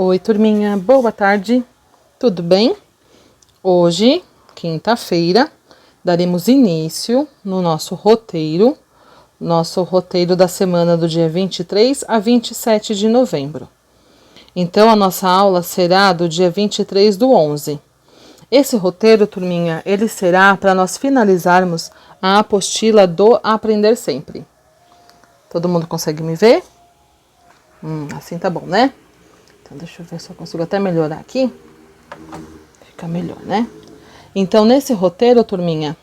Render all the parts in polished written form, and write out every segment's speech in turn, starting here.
Oi, turminha, boa tarde, tudo bem? Hoje, quinta-feira, daremos início no nosso roteiro da semana do dia 23 a 27 de novembro. Então, a nossa aula será do dia 23/11. Esse roteiro, turminha, ele será para nós finalizarmos a apostila do Aprender Sempre. Todo mundo consegue me ver? Assim tá bom, né? Então, deixa eu ver se eu consigo até melhorar aqui. Fica melhor, né? Então, nesse roteiro, turminha,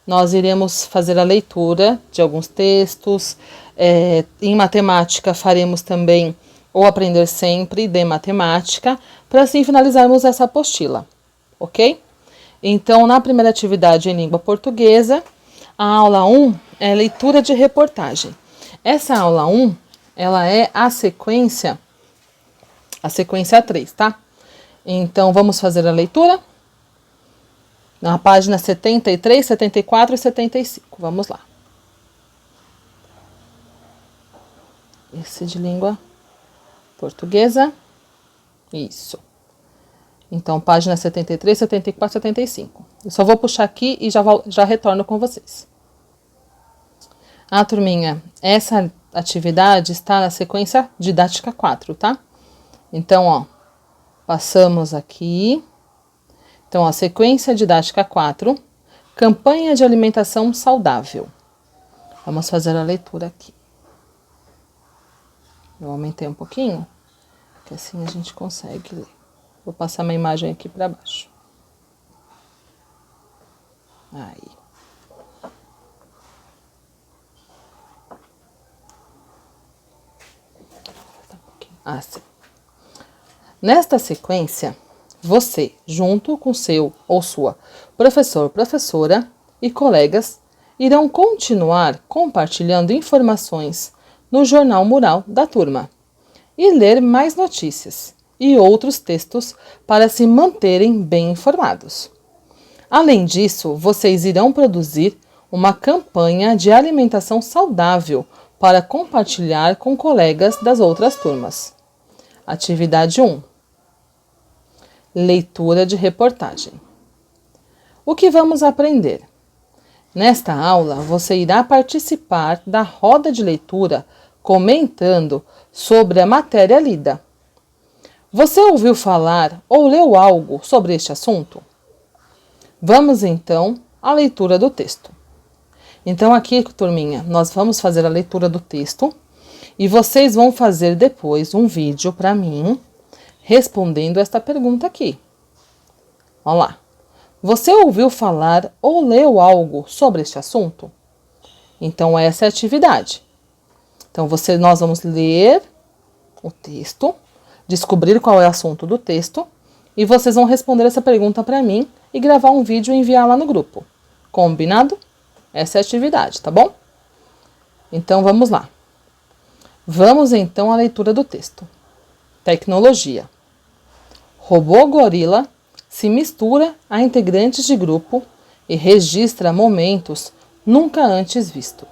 nós iremos fazer a leitura de alguns textos. Em matemática, faremos também o Aprender Sempre de matemática, para assim finalizarmos essa apostila, ok? Então, na primeira atividade em língua portuguesa, a aula 1 é leitura de reportagem. Essa aula 1, ela é a sequência 3, tá? Então, vamos fazer a leitura? Na página 73, 74 e 75. Vamos lá. Esse de língua portuguesa. Isso. Então, página 73, 74 e 75. Eu só vou puxar aqui e já retorno com vocês. Turminha, essa atividade está na sequência didática 4, tá? Então, ó, passamos aqui. Então, a sequência didática 4, campanha de alimentação saudável. Vamos fazer a leitura aqui. Eu aumentei um pouquinho, que assim a gente consegue ler. Vou passar uma imagem aqui para baixo. Aí. Assim. Nesta sequência, você, junto com seu ou sua professor, professora e colegas, irão continuar compartilhando informações no jornal mural da turma e ler mais notícias e outros textos para se manterem bem informados. Além disso, vocês irão produzir uma campanha de alimentação saudável para compartilhar com colegas das outras turmas. Atividade 1. Leitura de reportagem. O que vamos aprender? Nesta aula, você irá participar da roda de leitura comentando sobre a matéria lida. Você ouviu falar ou leu algo sobre este assunto? Vamos então à leitura do texto. Então aqui, turminha, nós vamos fazer a leitura do texto e vocês vão fazer depois um vídeo para mim respondendo esta pergunta aqui. Olha lá. Você ouviu falar ou leu algo sobre este assunto? Então, essa é a atividade. Então, nós vamos ler o texto, descobrir qual é o assunto do texto, e vocês vão responder essa pergunta para mim e gravar um vídeo e enviar lá no grupo. Combinado? Essa é a atividade, tá bom? Então, vamos lá. Vamos, então, à leitura do texto. Tecnologia. Robô gorila se mistura a integrantes de grupo e registra momentos nunca antes vistos.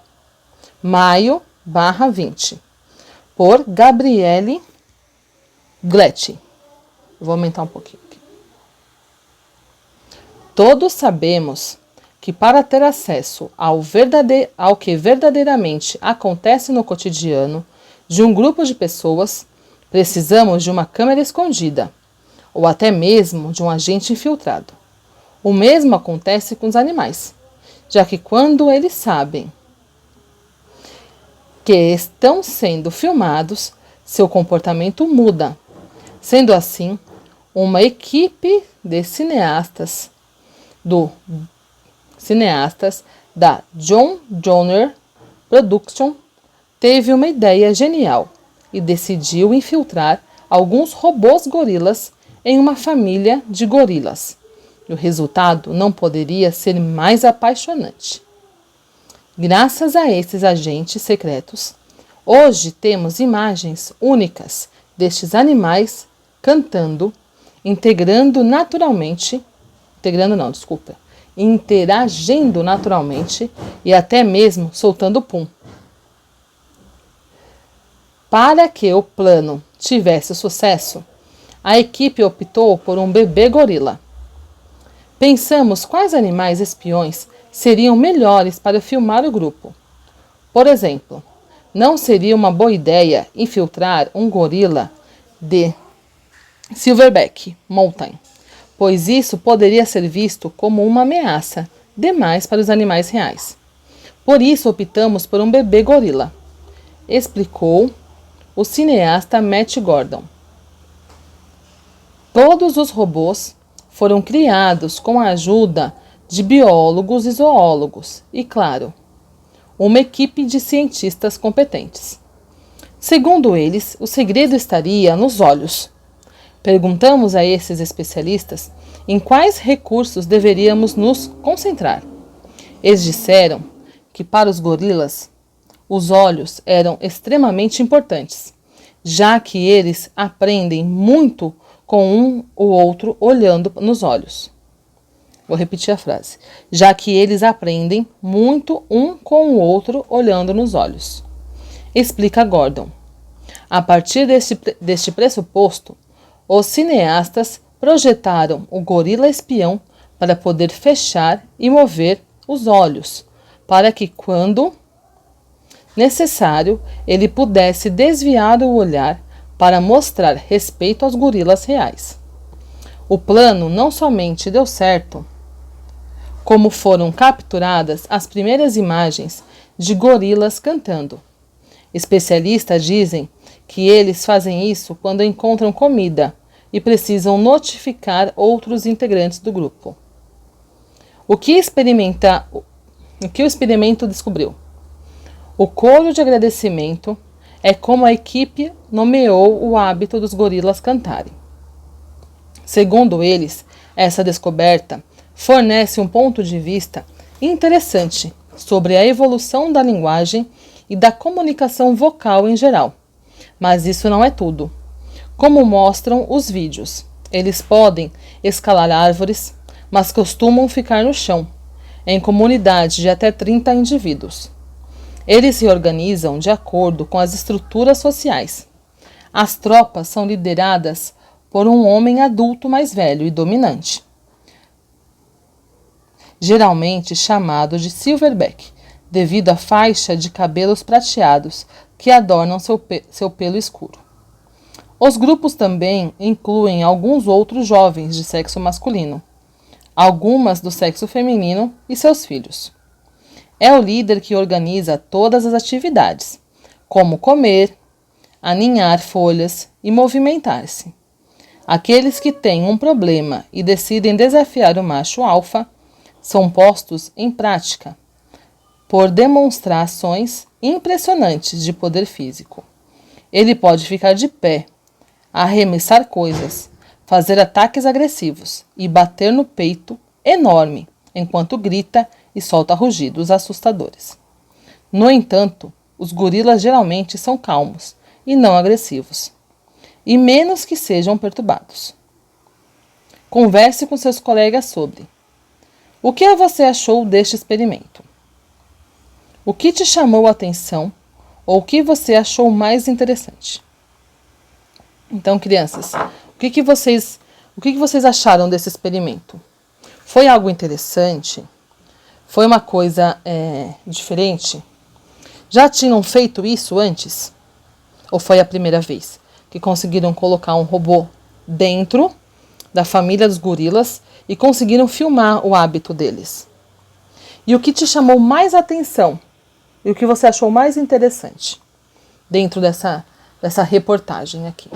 Maio/20, por Gabriele Gletti. Vou aumentar um pouquinho aqui. Todos sabemos que para ter acesso ao que verdadeiramente acontece no cotidiano de um grupo de pessoas, precisamos de uma câmera escondida, ou até mesmo de um agente infiltrado. O mesmo acontece com os animais, já que quando eles sabem que estão sendo filmados, seu comportamento muda. Sendo assim, uma equipe de cineastas da John Donner Production teve uma ideia genial e decidiu infiltrar alguns robôs gorilas em uma família de gorilas. E o resultado não poderia ser mais apaixonante. Graças a esses agentes secretos, hoje temos imagens únicas destes animais cantando, interagindo naturalmente e até mesmo soltando pum. Para que o plano tivesse sucesso, a equipe optou por um bebê gorila. Pensamos quais animais espiões seriam melhores para filmar o grupo. Por exemplo, não seria uma boa ideia infiltrar um gorila de Silverback Mountain, pois isso poderia ser visto como uma ameaça demais para os animais reais. Por isso optamos por um bebê gorila, explicou o cineasta Matt Gordon. Todos os robôs foram criados com a ajuda de biólogos e zoólogos e, claro, uma equipe de cientistas competentes. Segundo eles, o segredo estaria nos olhos. Perguntamos a esses especialistas em quais recursos deveríamos nos concentrar. Eles disseram que para os gorilas, os olhos eram extremamente importantes, já que eles aprendem muito com um ou outro olhando nos olhos. Vou repetir a frase. Já que eles aprendem muito um com o outro olhando nos olhos. Explica Gordon. A partir deste pressuposto, os cineastas projetaram o gorila espião para poder fechar e mover os olhos, para que, quando necessário, ele pudesse desviar o olhar para mostrar respeito aos gorilas reais. O plano não somente deu certo, como foram capturadas as primeiras imagens de gorilas cantando. Especialistas dizem que eles fazem isso quando encontram comida e precisam notificar outros integrantes do grupo. O que o experimento descobriu? O coro de agradecimento é como a equipe nomeou o hábito dos gorilas cantarem. Segundo eles, essa descoberta fornece um ponto de vista interessante sobre a evolução da linguagem e da comunicação vocal em geral. Mas isso não é tudo. Como mostram os vídeos, eles podem escalar árvores, mas costumam ficar no chão, em comunidades de até 30 indivíduos. Eles se organizam de acordo com as estruturas sociais. As tropas são lideradas por um homem adulto mais velho e dominante, geralmente chamado de Silverback, devido à faixa de cabelos prateados que adornam seu pelo escuro. Os grupos também incluem alguns outros jovens de sexo masculino, algumas do sexo feminino e seus filhos. É o líder que organiza todas as atividades, como comer, aninhar folhas e movimentar-se. Aqueles que têm um problema e decidem desafiar o macho alfa são postos em prática por demonstrações impressionantes de poder físico. Ele pode ficar de pé, arremessar coisas, fazer ataques agressivos e bater no peito enorme, enquanto grita e solta rugidos assustadores. No entanto, os gorilas geralmente são calmos e não agressivos, e menos que sejam perturbados. Converse com seus colegas sobre: o que você achou deste experimento? O que te chamou a atenção ou o que você achou mais interessante? Então, crianças, o que vocês acharam desse experimento? Foi algo interessante? Foi uma coisa diferente? Já tinham feito isso antes? Ou foi a primeira vez que conseguiram colocar um robô dentro da família dos gorilas e conseguiram filmar o hábito deles? E o que te chamou mais atenção? E o que você achou mais interessante dentro dessa reportagem aqui?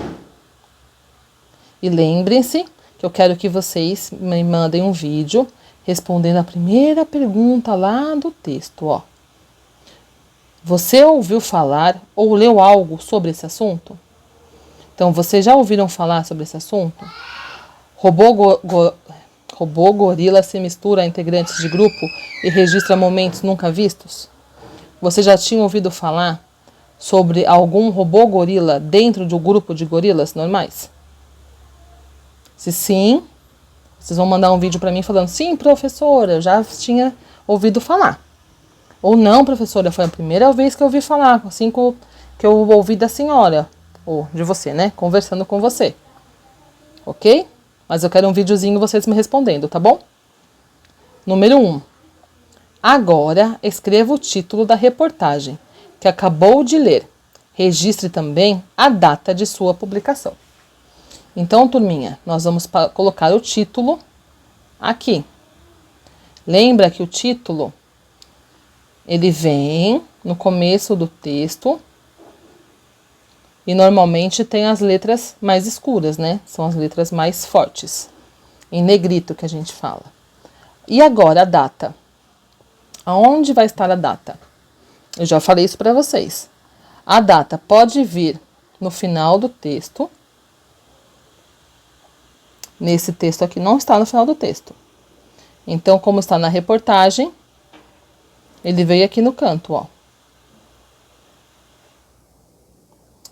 E lembrem-se que eu quero que vocês me mandem um vídeo respondendo a primeira pergunta lá do texto, ó. Você ouviu falar ou leu algo sobre esse assunto? Então, vocês já ouviram falar sobre esse assunto? Robô gorila se mistura a integrantes de grupo e registra momentos nunca vistos? Você já tinha ouvido falar sobre algum robô gorila dentro de um grupo de gorilas normais? Se sim, vocês vão mandar um vídeo para mim falando: sim, professora, eu já tinha ouvido falar. Ou não, professora, foi a primeira vez que eu ouvi falar, assim que eu ouvi da senhora, ou de você, né, conversando com você. ok? Mas eu quero um videozinho vocês me respondendo, tá bom? Número 1. Agora, escreva o título da reportagem que acabou de ler. Registre também a data de sua publicação. Então, turminha, nós vamos colocar o título aqui. Lembra que o título, ele vem no começo do texto e normalmente tem as letras mais escuras, né? São as letras mais fortes, em negrito que a gente fala. E agora a data. Aonde vai estar a data? Eu já falei isso para vocês. A data pode vir no final do texto. Nesse texto aqui não está no final do texto. Então, como está na reportagem, ele veio aqui no canto, ó.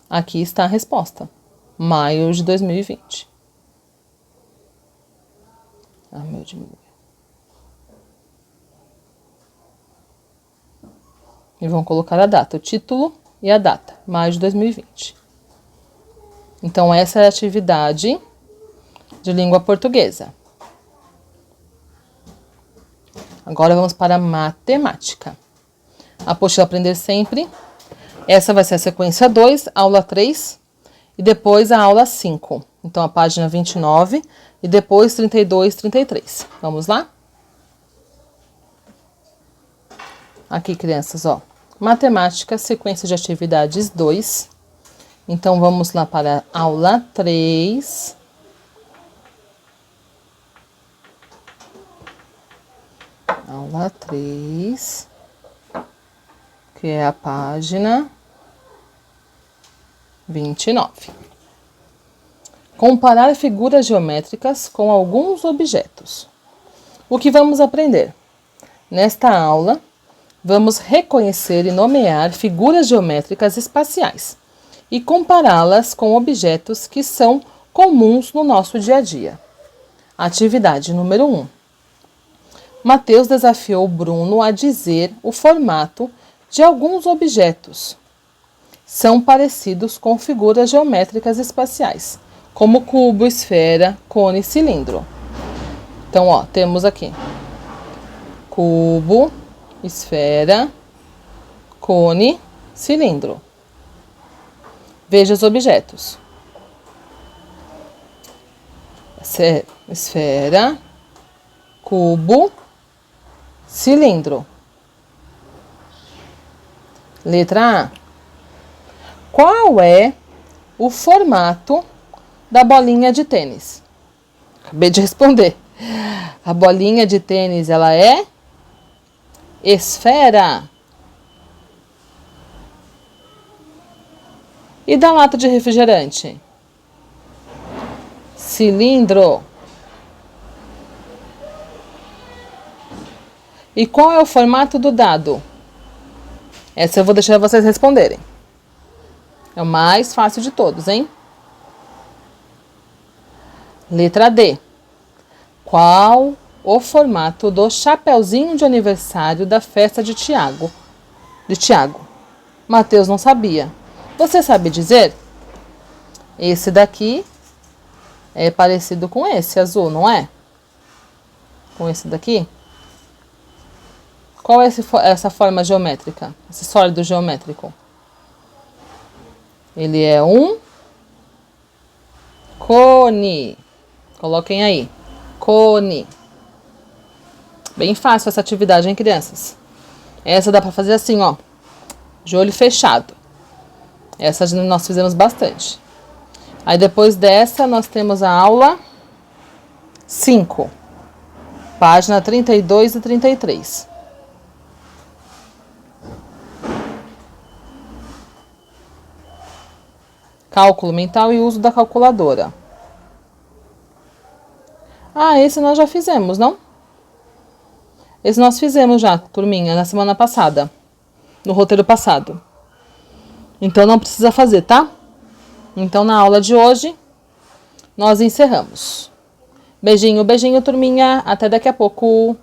Aqui está a resposta. Maio de 2020. Ah, meu Deus. E vão colocar a data, o título e a data, maio de 2020. Então, essa é a atividade de língua portuguesa. Agora, vamos para a matemática. Apostila Aprender Sempre. Essa vai ser a sequência 2, aula 3, e depois a aula 5. Então, a página 29, e depois 32, 33. Vamos lá? Aqui, crianças, ó. Matemática, sequência de atividades 2. Então, vamos lá para a aula 3. Aula 3, que é a página 29. Comparar figuras geométricas com alguns objetos. O que vamos aprender? Nesta aula, vamos reconhecer e nomear figuras geométricas espaciais e compará-las com objetos que são comuns no nosso dia a dia. Atividade número 1. Mateus desafiou Bruno a dizer o formato de alguns objetos. São parecidos com figuras geométricas espaciais, como cubo, esfera, cone e cilindro. Então, ó, temos aqui cubo, esfera, cone, cilindro. Veja os objetos. Esfera, cubo, cilindro. Letra A. Qual é o formato da bolinha de tênis? Acabei de responder. A bolinha de tênis, ela é esfera. E da lata de refrigerante? Cilindro. E qual é o formato do dado? Essa eu vou deixar vocês responderem. É o mais fácil de todos, hein? Letra D. Qual o formato do chapeuzinho de aniversário da festa de Tiago? Mateus não sabia. Você sabe dizer? Esse daqui é parecido com esse azul, não é? Com esse daqui? Qual é essa forma geométrica? Esse sólido geométrico? Ele é um cone. Coloquem aí. Cone. Bem fácil essa atividade, hein, crianças? Essa dá para fazer assim, ó. De olho fechado. Essa nós fizemos bastante. Aí depois dessa, nós temos a aula 5. Página 32 e 33. Cálculo mental e uso da calculadora. Ah, esse nós já fizemos, não? Esse nós fizemos já, turminha, na semana passada. No roteiro passado. Então não precisa fazer, tá? Então na aula de hoje, nós encerramos. Beijinho, beijinho, turminha. Até daqui a pouco.